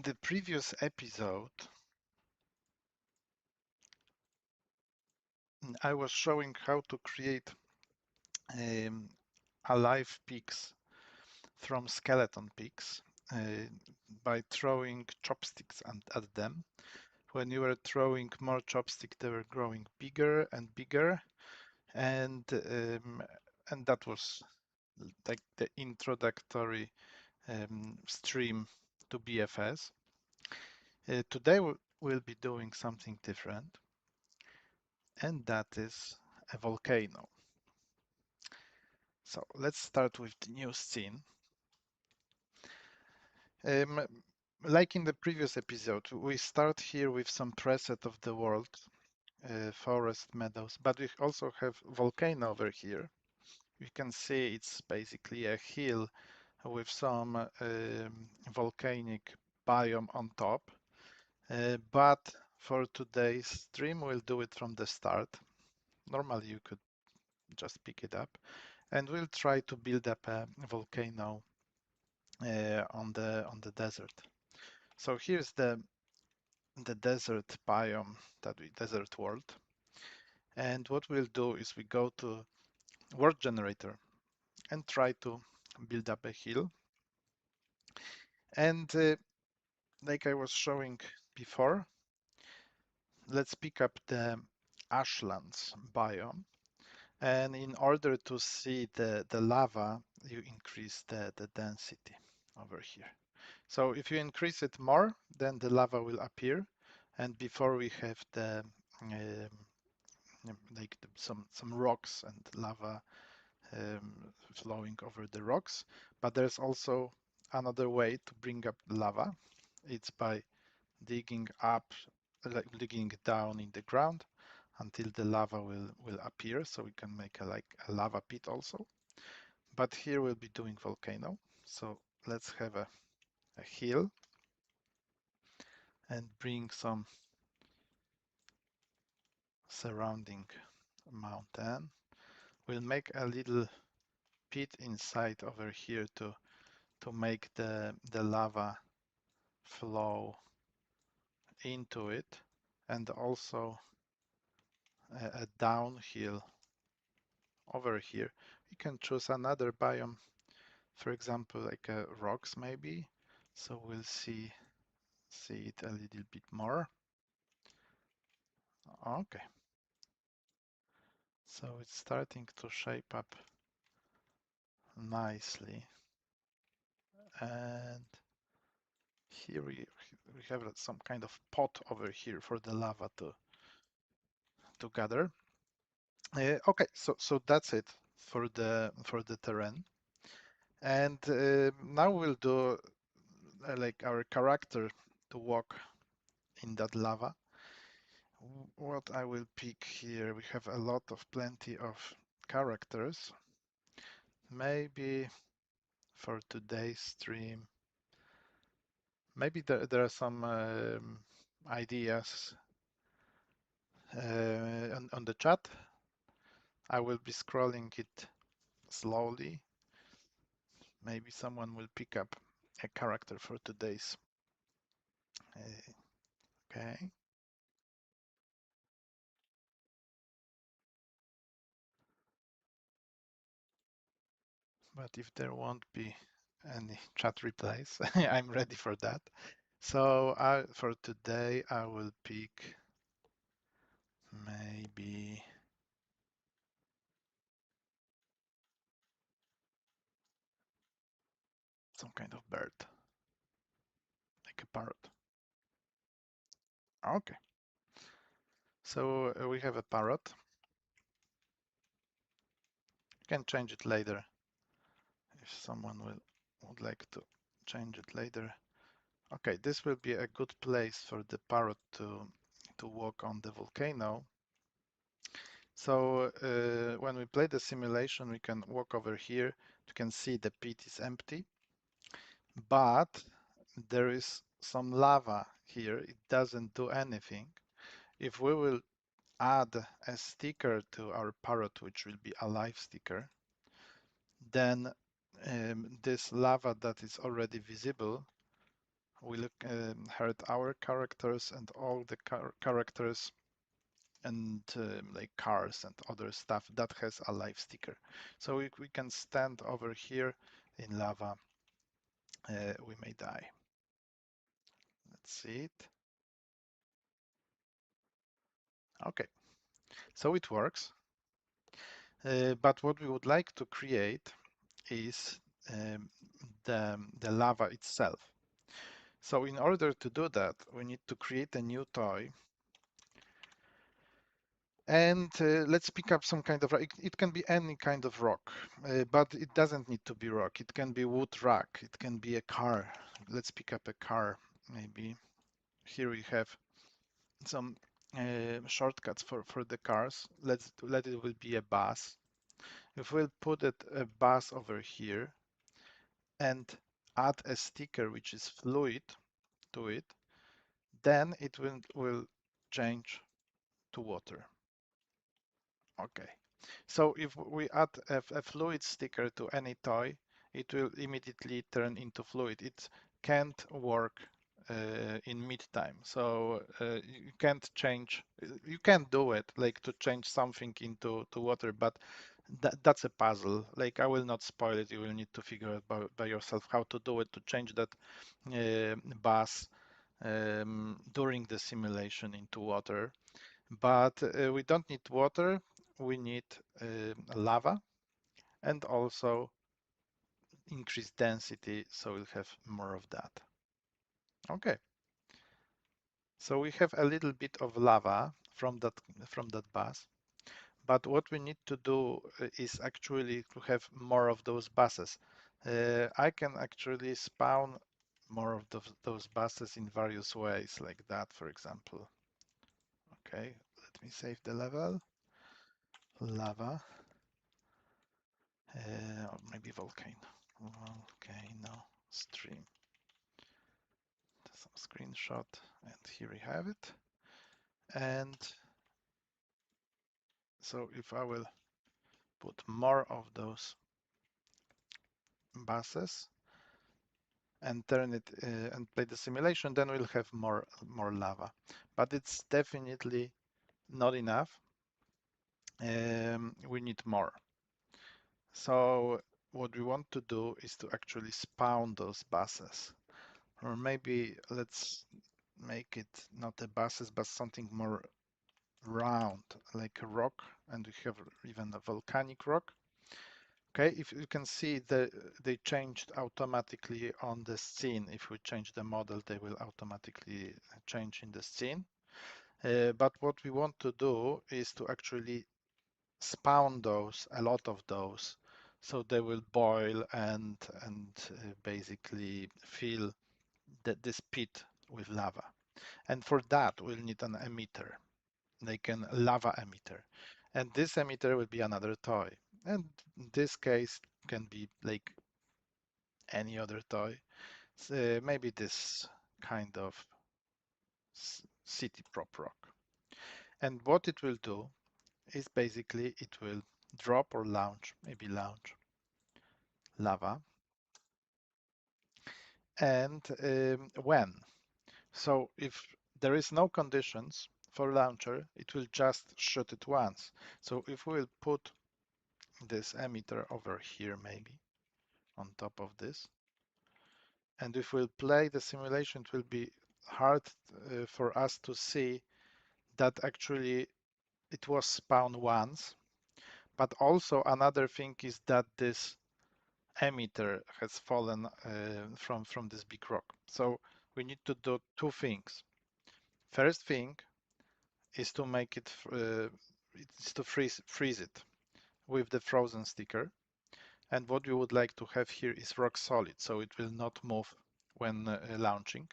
In the previous episode, I was showing how to create alive pigs from skeleton pigs by throwing chopsticks at them. When you were throwing more chopsticks, they were growing bigger and bigger, and that was like the introductory stream to BFS. Today we'll be doing something different, and that is a volcano. So let's start with the new scene. Like in the previous episode, we start here with some preset of the world, forest, meadows, but we also have volcano over here. You can see it's basically a hill with some volcanic biome on top. But for today's stream, we'll do it from the start. Normally, you could just pick it up, and we'll try to build up a volcano on the desert. So here's the desert biome, desert world. And what we'll do is we go to world generator and try to build up a hill. And like I was showing before, let's pick up the ashlands biome. And in order to see the lava, you increase the density over here. So if you increase it more, then the lava will appear. And before we have the like some rocks and lava flowing over the rocks. But there's also another way to bring up the lava. It's by digging up, like digging down in the ground until the lava will appear. So we can make like a lava pit also. But here we'll be doing volcano. So let's have a hill and bring some surrounding mountain. We'll make a little pit inside over here to make the lava flow into it, and also a downhill over here. We can choose another biome, for example, like rocks maybe. So we'll see it a little bit more. Okay. So it's starting to shape up nicely. And here we have some kind of pot over here for the lava to gather. Okay, so that's it for the terrain. And now we'll do like our character to walk in that lava. What I will pick here, we have a lot of plenty of characters. Maybe for today's stream, maybe there are some ideas on the chat. I will be scrolling it slowly. Maybe someone will pick up a character for today's. Okay. But if there won't be any chat replies, I'm ready for that. So for today, I will pick maybe some kind of bird, like a parrot. Okay. So we have a parrot. You can change it later if someone would like to change it later. Okay, this will be a good place for the parrot to walk on the volcano. So when we play the simulation, we can walk over here. You can see the pit is empty, but there is some lava here. It doesn't do anything. If we will add a sticker to our parrot, which will be a live sticker, then this lava that is already visible we'll inherit our characters and all the characters and like cars and other stuff that has a live sticker. So we can stand over here in lava, we may die. Let's see it. Okay, so it works. But what we would like to create is um, the lava itself. So in order to do that, we need to create a new toy. And let's pick up some kind of, it can be any kind of rock, but it doesn't need to be rock. It can be wood rack. It can be a car. Let's pick up a car, maybe. Here we have some shortcuts for the cars. Let it will be a bus. If we'll put it a bus over here and add a sticker which is fluid to it, then it will change to water. Okay. So if we add a fluid sticker to any toy, it will immediately turn into fluid. It can't work in mid-time. So you can't change, you can do it, like to change something into water, but that's a puzzle. Like I will not spoil it. You will need to figure out by yourself how to do it to change that bus during the simulation into water. But we don't need water. We need lava and also increased density, so we'll have more of that. Okay. So we have a little bit of lava from that bus. But what we need to do is actually to have more of those buses. I can actually spawn more of those buses in various ways, like that, for example. Okay, let me save the level. Lava. Or maybe volcano. Volcano stream. Some screenshot, and here we have it. And so if I will put more of those buses and turn it and play the simulation, then we'll have more lava. But it's definitely not enough. We need more. So what we want to do is to actually spawn those buses. Or maybe let's make it not the buses, but something more round, like a rock, and we have even a volcanic rock. Okay, if you can see they changed automatically on the scene. If we change the model, they will automatically change in the scene. But what we want to do is to actually spawn those, a lot of those, so they will boil and basically fill this pit with lava. And for that, we'll need an emitter, like a lava emitter. And this emitter will be another toy. And in this case, can be like any other toy. So maybe this kind of city prop rock. And what it will do is basically it will drop or launch, maybe launch lava. And when? So if there is no conditions for launcher, it will just shoot it once. So if we will put this emitter over here, maybe on top of this, and if we'll play the simulation, it will be hard for us to see that actually it was spawned once. But also another thing is that this emitter has fallen from this big rock. So we need to do two things. First thing is to make it is to freeze it with the frozen sticker. And what we would like to have here is rock solid, so it will not move when launching.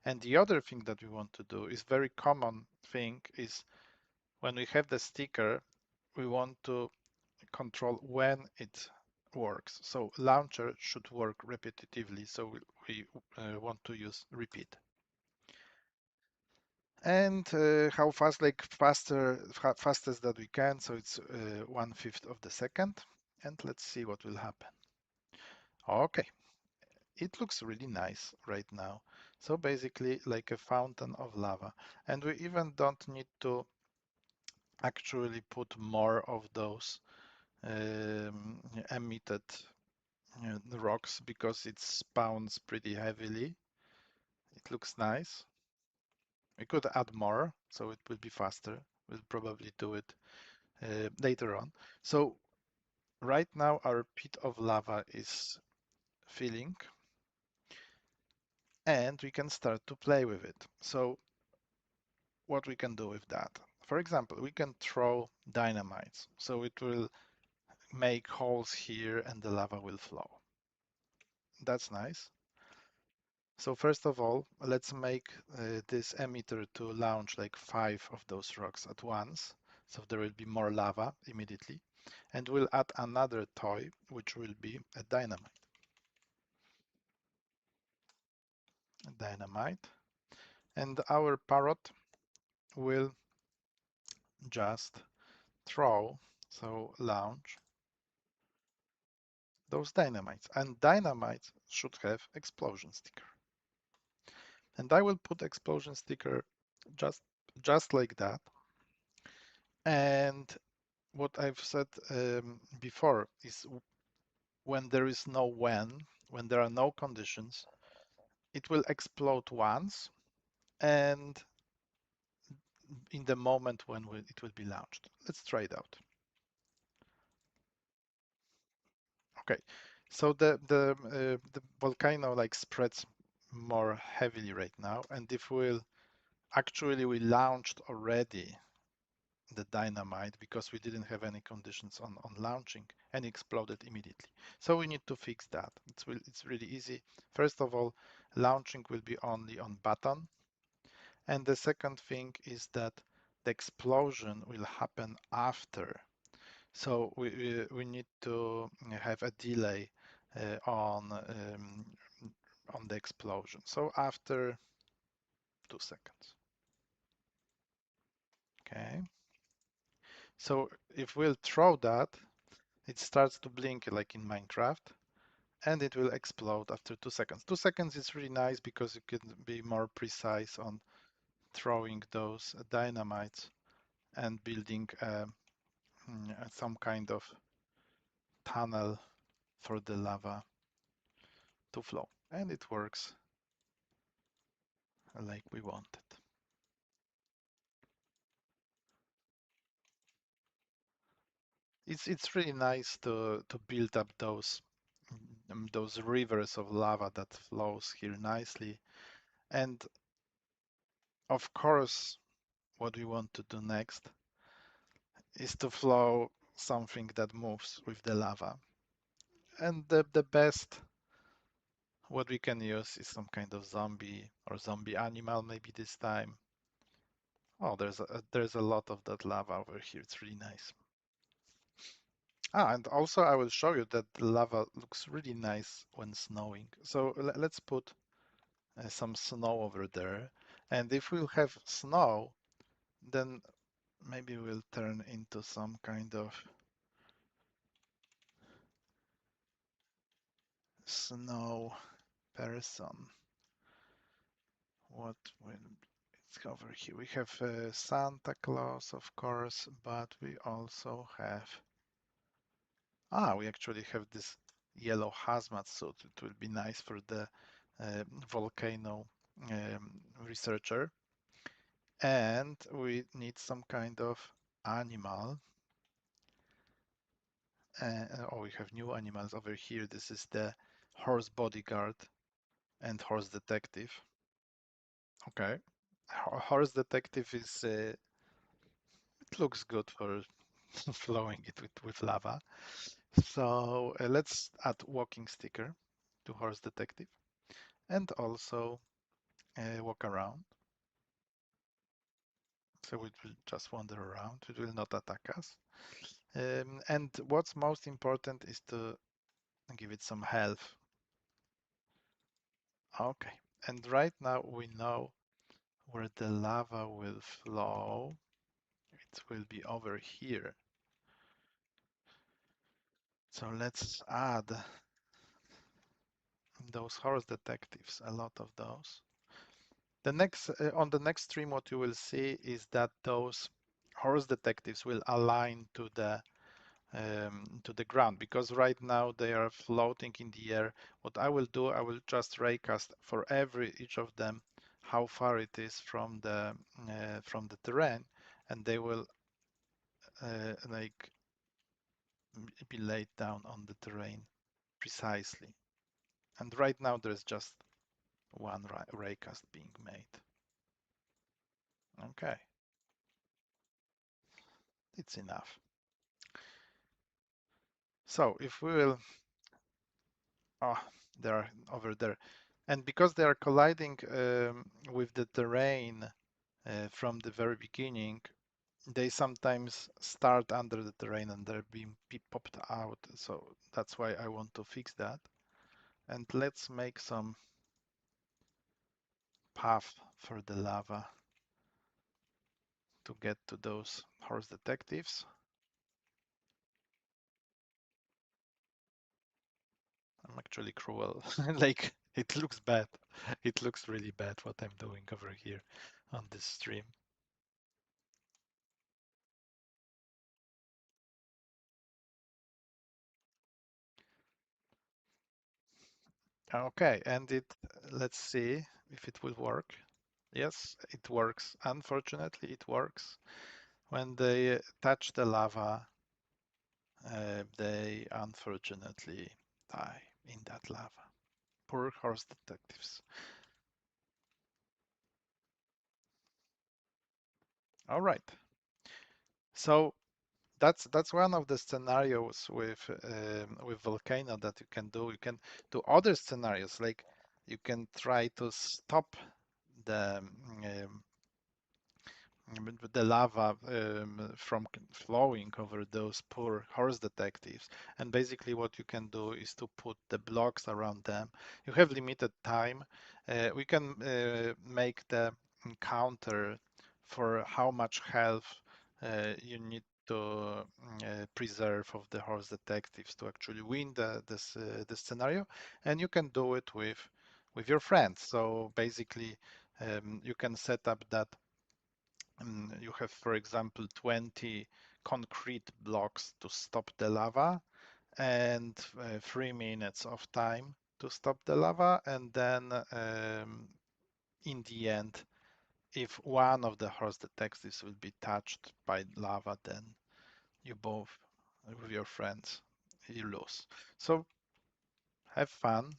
And the other thing that we want to do is very common thing is when we have the sticker, we want to control when it works. So launcher should work repetitively, so we want to use repeat. And how fast, like fastest that we can, so it's 1/5 of the second. And let's see what will happen. Okay, it looks really nice right now. So basically like a fountain of lava. And we even don't need to actually put more of those emitted rocks because it spawns pretty heavily. It looks nice. We could add more, so it will be faster. We'll probably do it later on. So right now our pit of lava is filling and we can start to play with it. So what we can do with that? For example, we can throw dynamites. So it will make holes here and the lava will flow. That's nice. So first of all, let's make this emitter to launch like 5 of those rocks at once. So there will be more lava immediately. And we'll add another toy, which will be a dynamite. And our parrot will just throw, so launch those dynamites. And dynamites should have explosion sticker. And I will put explosion sticker just like that. And what I've said before is when there is no when there are no conditions, it will explode once and in the moment when it will be launched. Let's try it out. Okay, so the volcano like spreads more heavily right now, and if we launched already the dynamite because we didn't have any conditions on launching and exploded immediately. So we need to fix that. It's really easy. First of all, launching will be only on button. And the second thing is that the explosion will happen after. So we need to have a delay on the explosion. So after 2 seconds. Okay. So if we'll throw that, it starts to blink like in Minecraft, and it will explode after 2 seconds. 2 seconds is really nice because you can be more precise on throwing those dynamites and building some kind of tunnel for the lava to flow. And it works like we wanted. It's really nice to build up those rivers of lava that flows here nicely. And of course, what we want to do next is to flow something that moves with the lava. And the best what we can use is some kind of zombie or zombie animal maybe this time. Oh, there's a lot of that lava over here. It's really nice. And also I will show you that the lava looks really nice when snowing. So let's put some snow over there. And if we'll have snow, then maybe we'll turn into some kind of snow person. What will it's over here? We have Santa Claus, of course, but we also have we actually have this yellow hazmat suit. It will be nice for the volcano researcher. And we need some kind of animal. We have new animals over here. This is the horse bodyguard and horse detective. Okay. Horse detective is, it looks good for flowing it with lava. So let's add walking sticker to horse detective and also walk around. So it will just wander around. It will not attack us. And what's most important is to give it some health. Okay. And right now we know where the lava will flow. It will be over here. So let's add those horse detectives, a lot of those. The next on the next stream, what you will see is that those horse detectives will align to the ground, because right now they are floating in the air. What I will do, I will just raycast for each of them how far it is from the terrain, and they will like be laid down on the terrain precisely. And right now there's just one raycast being made. Okay, it's enough. So if we will, oh, they are over there. And because they are colliding with the terrain from the very beginning, they sometimes start under the terrain and they're being popped out. So that's why I want to fix that. And let's make some path for the lava to get to those horse detectives. I'm actually cruel. Like, it looks bad. It looks really bad what I'm doing over here on this stream. Okay, and let's see if it will work. Yes, it works. Unfortunately, it works. When they touch the lava, they unfortunately die in that lava. Poor horse detectives. All right. So that's one of the scenarios with volcano that you can do. You can do other scenarios, like you can try to stop the lava from flowing over those poor horse detectives. And basically what you can do is to put the blocks around them. You have limited time. We can make the counter for how much health you need to preserve of the horse detectives to actually win the scenario. And you can do it with your friends. So basically you can set up that you have, for example, 20 concrete blocks to stop the lava and 3 minutes of time to stop the lava. And then in the end, if one of the horse detectives will be touched by lava, then you both, with your friends, you lose. So have fun.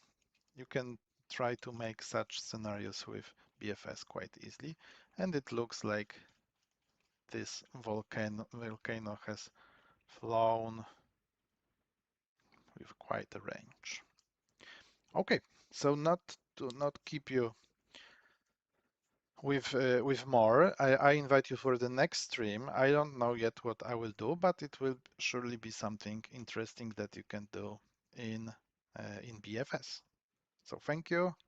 You can try to make such scenarios with BFS quite easily. And it looks like this volcano has flown with quite a range. Okay, so not to not keep you with more, I invite you for the next stream. I don't know yet what I will do, but it will surely be something interesting that you can do in BFS. So thank you.